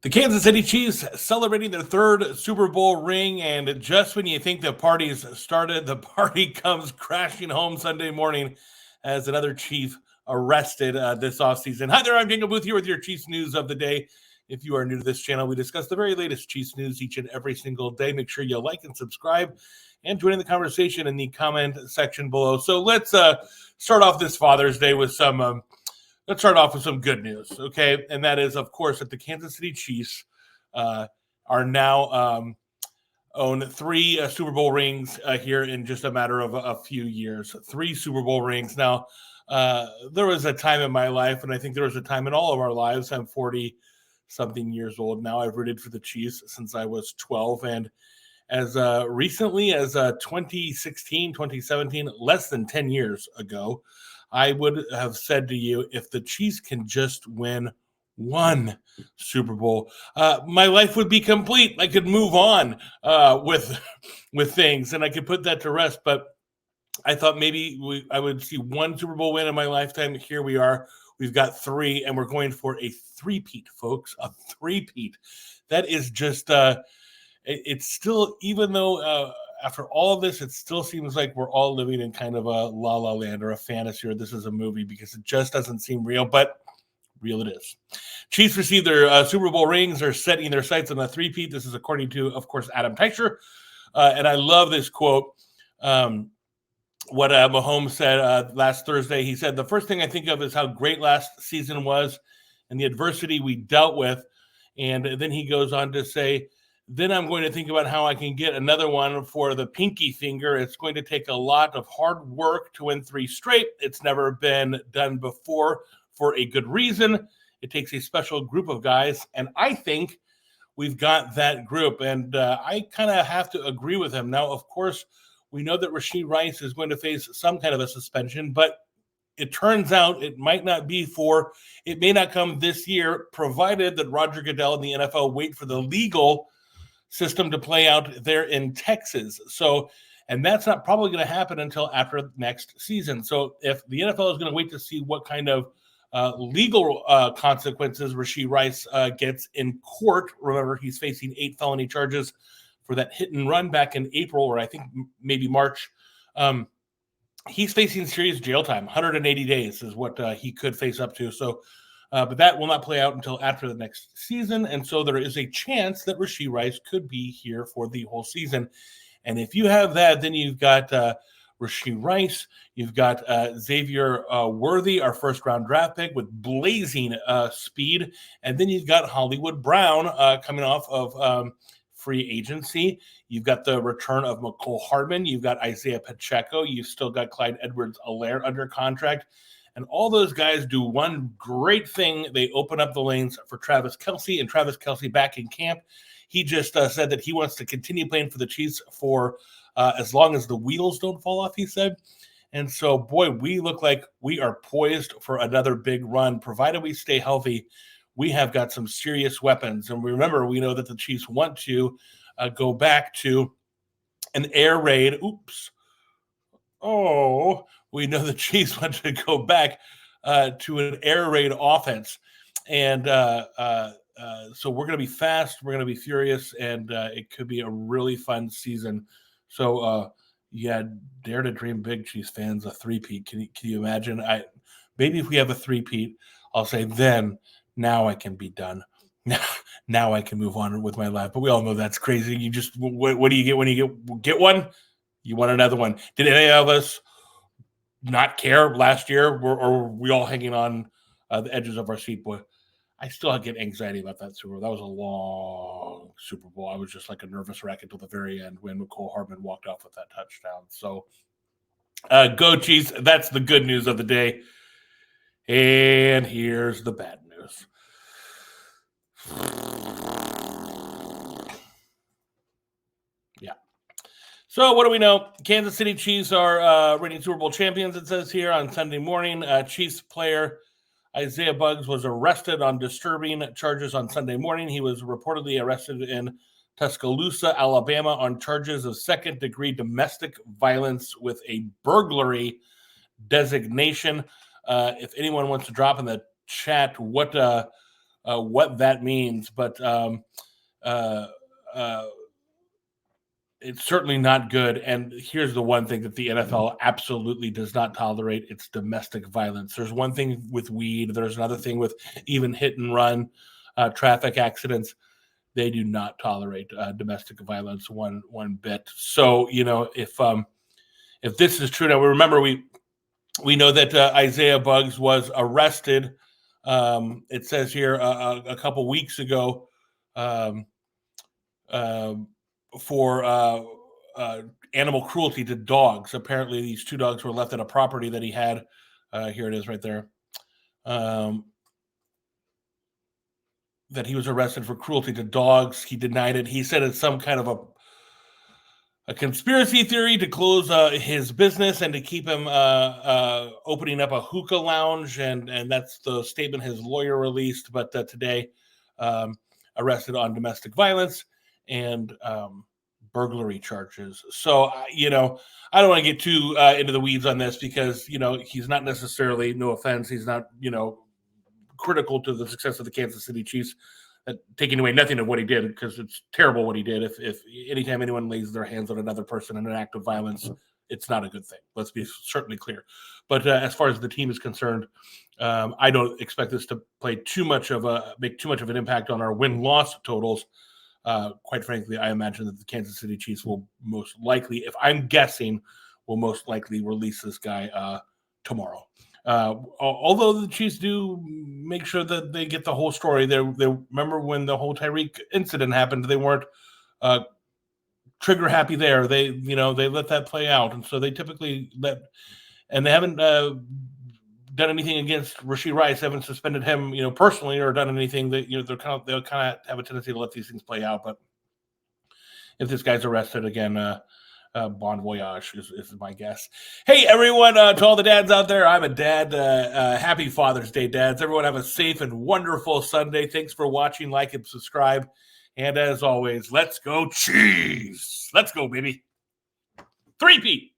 The Kansas City Chiefs celebrating their third Super Bowl ring, and just when you think the party's started, the party comes crashing home Sunday morning as another Chief arrested this offseason. Hi there, I'm Daniel Booth here with your Chiefs news of the day. If you are new to this channel, we discuss the very latest Chiefs news each and every single day. Make sure you like and subscribe and join in the conversation in the comment section below. So let's start off this Father's Day with some good news, okay? And that is, of course, that the Kansas City Chiefs are now own three Super Bowl rings here in just a matter of a few years. 3 Super Bowl rings. Now, there was a time in my life, and I think there was a time in all of our lives. I'm 40-something years old now. I've rooted for the Chiefs since I was 12, and as recently as 2016, 2017, less than 10 years ago, I would have said to you, if the Chiefs can just win one Super Bowl, my life would be complete. I could move on with things, and I could put that to rest. But I thought maybe I would see one Super Bowl win in my lifetime. Here we are. We've got 3, and we're going for a three-peat, folks. A three-peat. That is just it's still, even though after all of this, it still seems like we're all living in kind of a la la land or a fantasy, or this is a movie, because it just doesn't seem real, but real it is. Chiefs received their Super Bowl rings, are setting their sights on a three-peat. This is according to, of course, Adam Teicher. And I love this quote. What Mahomes said last Thursday. He said, "The first thing I think of is how great last season was and the adversity we dealt with." And then he goes on to say, "Then I'm going to think about how I can get another one for the pinky finger. It's going to take a lot of hard work to win 3 straight. It's never been done before for a good reason. It takes a special group of guys, and I think we've got that group." And I kind of have to agree with him. Now, of course, we know that Rashee Rice is going to face some kind of a suspension, but it turns out it may not come this year, provided that Roger Goodell and the NFL wait for the legal system to play out there in Texas. So, and that's not probably going to happen until after next season. So if the NFL is going to wait to see what kind of legal consequences Rashee Rice gets in court, remember he's facing 8 felony charges for that hit and run back in April, or I think maybe March. He's facing serious jail time. 180 days is what he could face up to. So, but that will not play out until after the next season. And so there is a chance that Rashee Rice could be here for the whole season. And if you have that, then you've got Rashee Rice, you've got Xavier Worthy, our first-round draft pick with blazing speed. And then you've got Hollywood Brown coming off of free agency. You've got the return of McCole Hardman. You've got Isaiah Pacheco. You've still got Clyde Edwards-Helaire under contract. And all those guys do one great thing. They open up the lanes for Travis Kelce, and Travis Kelce back in camp. He just said that he wants to continue playing for the Chiefs for as long as the wheels don't fall off, he said. And so, boy, we look like we are poised for another big run, provided we stay healthy. We have got some serious weapons. And remember, we know that the Chiefs want to go back to an air raid. We know the Chiefs want to go back to an air raid offense. And so we're going to be fast. We're going to be furious. And it could be a really fun season. So, dare to dream big, Chiefs fans, a three-peat. Can you imagine? Maybe if we have a three-peat, I'll say then – now I can be done. Now I can move on with my life. But we all know that's crazy. You just, what do you get when you get one? You want another one. Did any of us not care last year? Or were we all hanging on the edges of our seat? Boy, I still get anxiety about that Super Bowl. That was a long Super Bowl. I was just like a nervous wreck until the very end when McCole Hardman walked off with that touchdown. So go Chiefs. That's the good news of the day. And here's the bad news. Yeah. So what do we know? Kansas City Chiefs are reigning Super Bowl champions, it says here, on Sunday morning. Chiefs player Isaiah Buggs was arrested on disturbing charges on Sunday morning. He was reportedly arrested in Tuscaloosa, Alabama, on charges of second-degree domestic violence with a burglary designation. If anyone wants to drop in the chat what what that means, but it's certainly not good. And here's the one thing that the NFL absolutely does not tolerate: it's domestic violence. There's one thing with weed. There's another thing with even hit and run traffic accidents. They do not tolerate domestic violence one bit. So, if this is true, now remember we know that Isaiah Buggs was arrested. It says here a couple weeks ago. For animal cruelty to dogs. Apparently, these 2 dogs were left at a property that he had. Here it is right there. That he was arrested for cruelty to dogs. He denied it. He said it's some kind of a conspiracy theory to close his business and to keep him opening up a hookah lounge. And that's the statement his lawyer released. But today, arrested on domestic violence and burglary charges. So, I don't want to get too into the weeds on this because, he's not necessarily, no offense, he's not, critical to the success of the Kansas City Chiefs, taking away nothing of what he did, because it's terrible what he did. If anytime anyone lays their hands on another person in an act of violence, it's not a good thing. Let's be certainly clear. But as far as the team is concerned, I don't expect this to make too much of an impact on our win-loss totals. Quite frankly, I imagine that the Kansas City Chiefs will most likely, if I'm guessing, will most likely release this guy tomorrow. Although the Chiefs do make sure that they get the whole story. They remember when the whole Tyreek incident happened, they weren't trigger happy there. They let that play out, and so they typically and they haven't done anything against Rashee Rice, haven't suspended him, personally, or done anything that, they'll kind of have a tendency to let these things play out. But if this guy's arrested again, bon voyage is my guess. Hey, everyone, to all the dads out there, I'm a dad. Happy Father's Day, dads. Everyone have a safe and wonderful Sunday. Thanks for watching, like, and subscribe. And as always, let's go Chiefs. Let's go, baby. 3-peat.